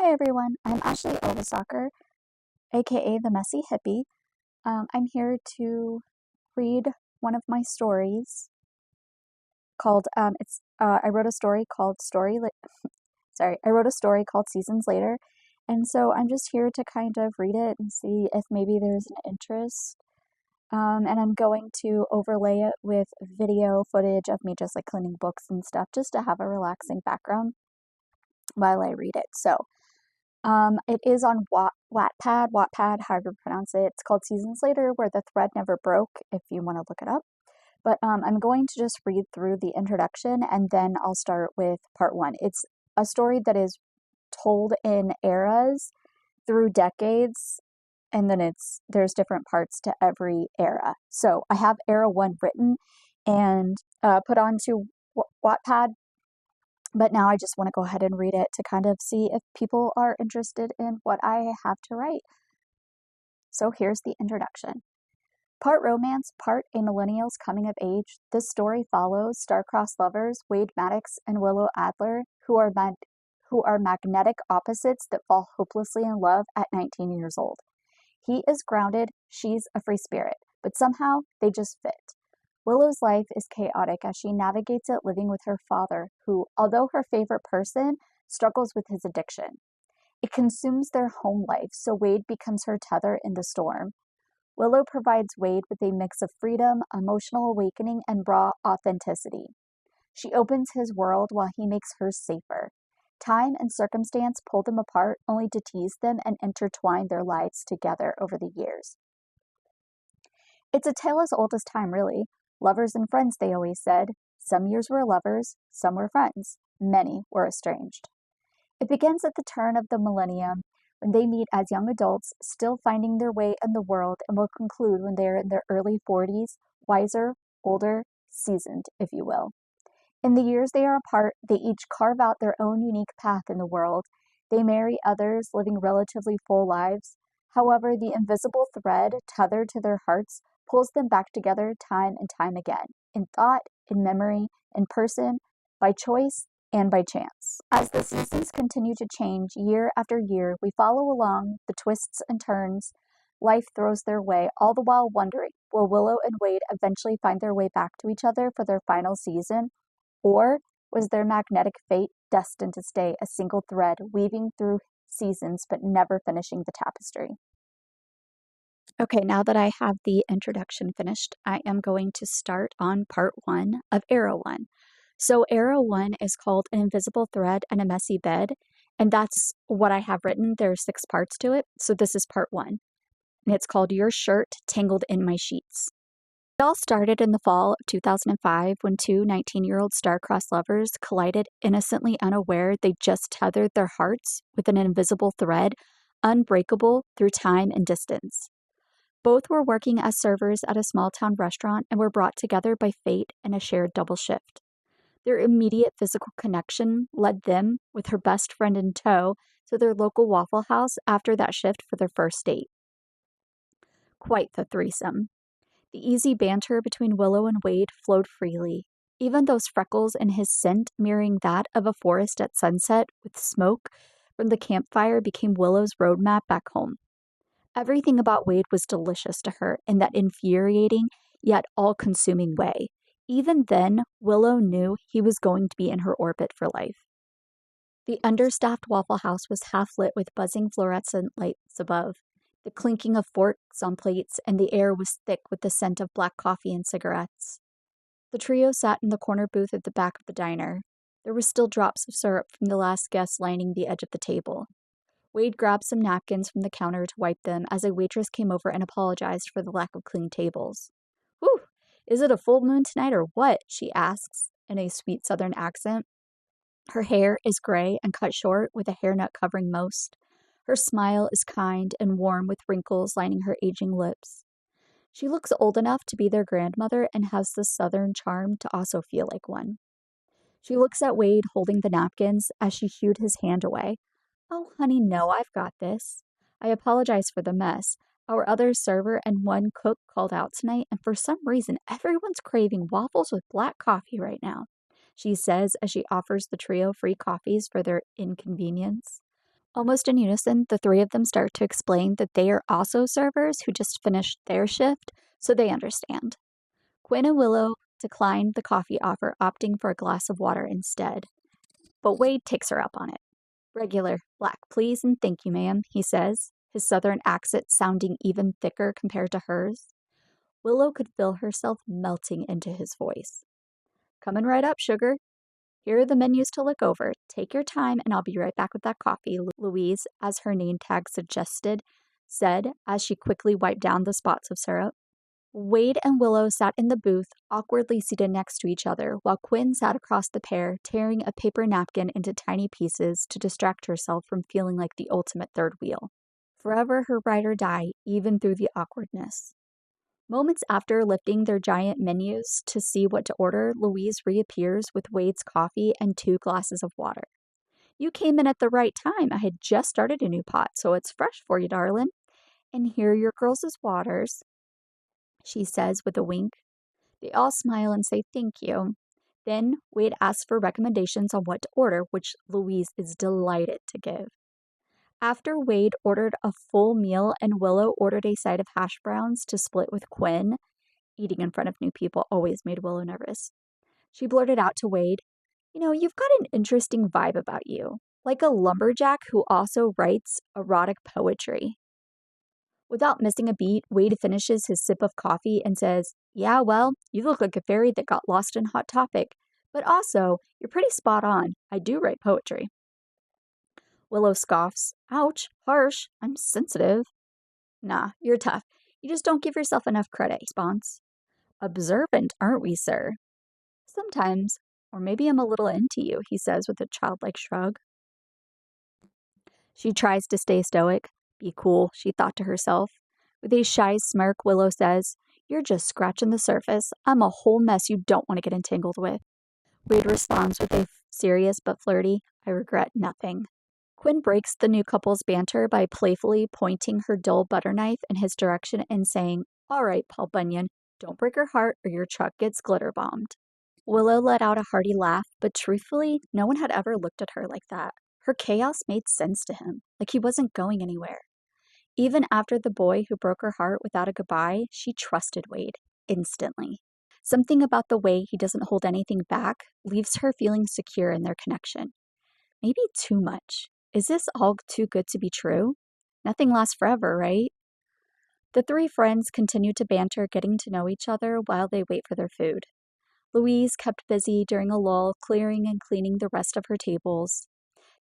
Hi everyone, I'm actually Ylvisaker, aka the Messy Hippie. I'm here to read one of my stories called I wrote a story called I wrote a story called Seasons Later, and so I'm just here to kind of read it and see if maybe there's an interest. And I'm going to overlay it with video footage of me just like cleaning books and stuff, just to have a relaxing background while I read it. It is on Wattpad, however you pronounce it. It's called Seasons Later, where the thread never broke, if you want to look it up. But I'm going to just read through the introduction and then I'll start with part one. It's a story that is told in eras through decades, and then there's different parts to every era. So I have era one written and put onto Wattpad, but now I just want to go ahead and read it to kind of see if people are interested in what I have to write. So here's the introduction. Part romance, part a millennial's coming of age, this story follows star-crossed lovers Wade Maddox and Willow Adler, who are magnetic opposites that fall hopelessly in love at 19 years old. He is grounded, she's a free spirit, but somehow they just fit. Willow's life is chaotic as she navigates it living with her father, who, although her favorite person, struggles with his addiction. It consumes their home life, so Wade becomes her tether in the storm. Willow provides Wade with a mix of freedom, emotional awakening, and raw authenticity. She opens his world while he makes hers safer. Time and circumstance pull them apart only to tease them and intertwine their lives together over the years. It's a tale as old as time, really. Lovers and friends, they always said. Some years were lovers, some were friends. Many were estranged. It begins at the turn of the millennium, when they meet as young adults, still finding their way in the world, and will conclude when they are in their early 40s, wiser, older, seasoned, if you will. In the years they are apart, they each carve out their own unique path in the world. They marry others, living relatively full lives. However, the invisible thread tethered to their hearts pulls them back together time and time again, in thought, in memory, in person, by choice, and by chance. As the seasons continue to change year after year, we follow along the twists and turns life throws their way, all the while wondering, will Willow and Wade eventually find their way back to each other for their final season? Or was their magnetic fate destined to stay a single thread, weaving through seasons but never finishing the tapestry? Okay, now that I have the introduction finished, I am going to start on part one of Era 1. So Era 1 is called An Invisible Thread and a Messy Bed, and that's what I have written. There are 6 parts to it, so this is part 1. And it's called Your Shirt Tangled in My Sheets. It all started in the fall of 2005 when two 19-year-old star-crossed lovers collided innocently unaware they just tethered their hearts with an invisible thread, unbreakable through time and distance. Both were working as servers at a small-town restaurant and were brought together by fate in a shared double shift. Their immediate physical connection led them, with her best friend in tow, to their local Waffle House after that shift for their first date. Quite the threesome. The easy banter between Willow and Wade flowed freely, even those freckles and his scent mirroring that of a forest at sunset with smoke from the campfire became Willow's roadmap back home. Everything about Wade was delicious to her in that infuriating yet all-consuming way. Even then, Willow knew he was going to be in her orbit for life. The understaffed Waffle House was half lit with buzzing fluorescent lights above, the clinking of forks on plates, and the air was thick with the scent of black coffee and cigarettes. The trio sat in the corner booth at the back of the diner. There were still drops of syrup from the last guest lining the edge of the table. Wade grabbed some napkins from the counter to wipe them as a waitress came over and apologized for the lack of clean tables. "Whew, is it a full moon tonight or what?" she asks in a sweet southern accent. Her hair is gray and cut short with a hairnet covering most. Her smile is kind and warm with wrinkles lining her aging lips. She looks old enough to be their grandmother and has the southern charm to also feel like one. She looks at Wade holding the napkins as she shooed his hand away. "Oh, honey, no, I've got this. I apologize for the mess. Our other server and one cook called out tonight, and for some reason, everyone's craving waffles with black coffee right now," she says as she offers the trio free coffees for their inconvenience. Almost in unison, the three of them start to explain that they are also servers who just finished their shift, so they understand. Quinn and Willow decline the coffee offer, opting for a glass of water instead. But Wade takes her up on it. Regular, black, please and thank you, ma'am, he says, his southern accent sounding even thicker compared to hers. Willow could feel herself melting into his voice. Coming right up, sugar. Here are the menus to look over. Take your time and I'll be right back with that coffee, Louise, as her name tag suggested, said as she quickly wiped down the spots of syrup. Wade and Willow sat in the booth, awkwardly seated next to each other, while Quinn sat across the pair, tearing a paper napkin into tiny pieces to distract herself from feeling like the ultimate third wheel. Forever her ride or die, even through the awkwardness. Moments after lifting their giant menus to see what to order, Louise reappears with Wade's coffee and 2 glasses of water. You came in at the right time. I had just started a new pot, so it's fresh for you, darling. And here are your girls' waters, she says with a wink. They all smile and say thank you. Then Wade asks for recommendations on what to order, which Louise is delighted to give. After Wade ordered a full meal and Willow ordered a side of hash browns to split with Quinn, eating in front of new people always made Willow nervous. She blurted out to Wade, you've got an interesting vibe about you, like a lumberjack who also writes erotic poetry. Without missing a beat, Wade finishes his sip of coffee and says, yeah, well, you look like a fairy that got lost in Hot Topic. But also, you're pretty spot on. I do write poetry. Willow scoffs. Ouch, harsh. I'm sensitive. Nah, you're tough. You just don't give yourself enough credit. Response. Observant, aren't we, sir? Sometimes. Or maybe I'm a little into you, he says with a childlike shrug. She tries to stay stoic. Be cool, she thought to herself. With a shy smirk, Willow says, you're just scratching the surface. I'm a whole mess you don't want to get entangled with. Wade responds with a serious but flirty, I regret nothing. Quinn breaks the new couple's banter by playfully pointing her dull butter knife in his direction and saying, all right, Paul Bunyan, don't break her heart or your truck gets glitter bombed. Willow let out a hearty laugh, but truthfully, no one had ever looked at her like that. Her chaos made sense to him, like he wasn't going anywhere. Even after the boy who broke her heart without a goodbye, she trusted Wade instantly. Something about the way he doesn't hold anything back leaves her feeling secure in their connection. Maybe too much. Is this all too good to be true? Nothing lasts forever, right? The three friends continued to banter, getting to know each other while they wait for their food. Louise kept busy during a lull, clearing and cleaning the rest of her tables.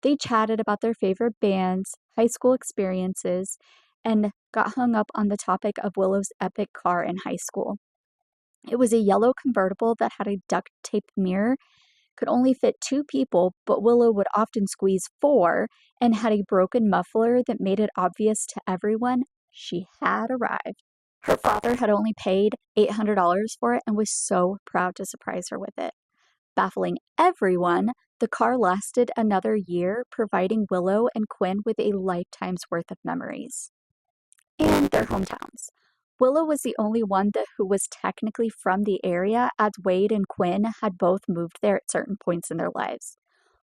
They chatted about their favorite bands, high school experiences, and got hung up on the topic of Willow's epic car in high school. It was a yellow convertible that had a duct-taped mirror, could only fit 2 people, but Willow would often squeeze 4, and had a broken muffler that made it obvious to everyone she had arrived. Her father had only paid $800 for it and was so proud to surprise her with it. Baffling everyone, the car lasted another year, providing Willow and Quinn with a lifetime's worth of memories. And their hometowns. Willow was the only one who was technically from the area, as Wade and Quinn had both moved there at certain points in their lives.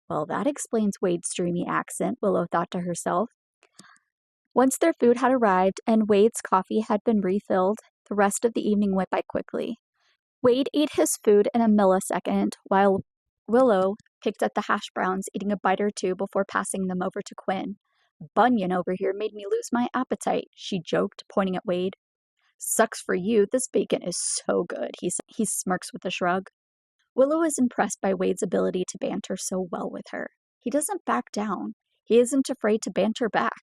Well, that explains Wade's dreamy accent, Willow thought to herself. Once their food had arrived and Wade's coffee had been refilled, the rest of the evening went by quickly. Wade ate his food in a millisecond, while Willow picked at the hash browns, eating a bite or two before passing them over to Quinn. Bunyan over here made me lose my appetite, she joked, pointing at Wade. Sucks for you, this bacon is so good, he smirks with a shrug. Willow is impressed by Wade's ability to banter so well with her. He doesn't back down. He isn't afraid to banter back.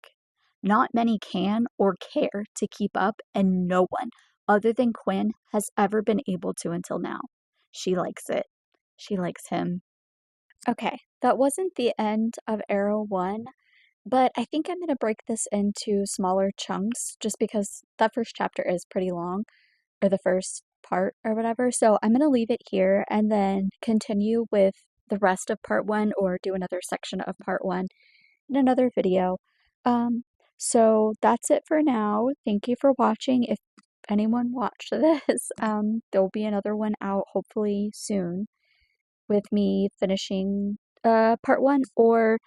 Not many can or care to keep up, and no one, other than Quinn, has ever been able to until now. She likes it. She likes him. Okay, that wasn't the end of Arrow 1, but I think I'm going to break this into smaller chunks just because that first chapter is pretty long, or the first part or whatever. So I'm going to leave it here and then continue with the rest of part 1 or do another section of part 1 in another video. So that's it for now. Thank you for watching. If anyone watched this, there'll be another one out hopefully soon with me finishing part 1 or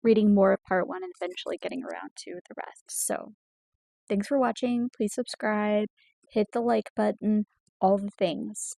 reading more of part one and eventually getting around to the rest. So, thanks for watching. Please subscribe, hit the like button, all the things.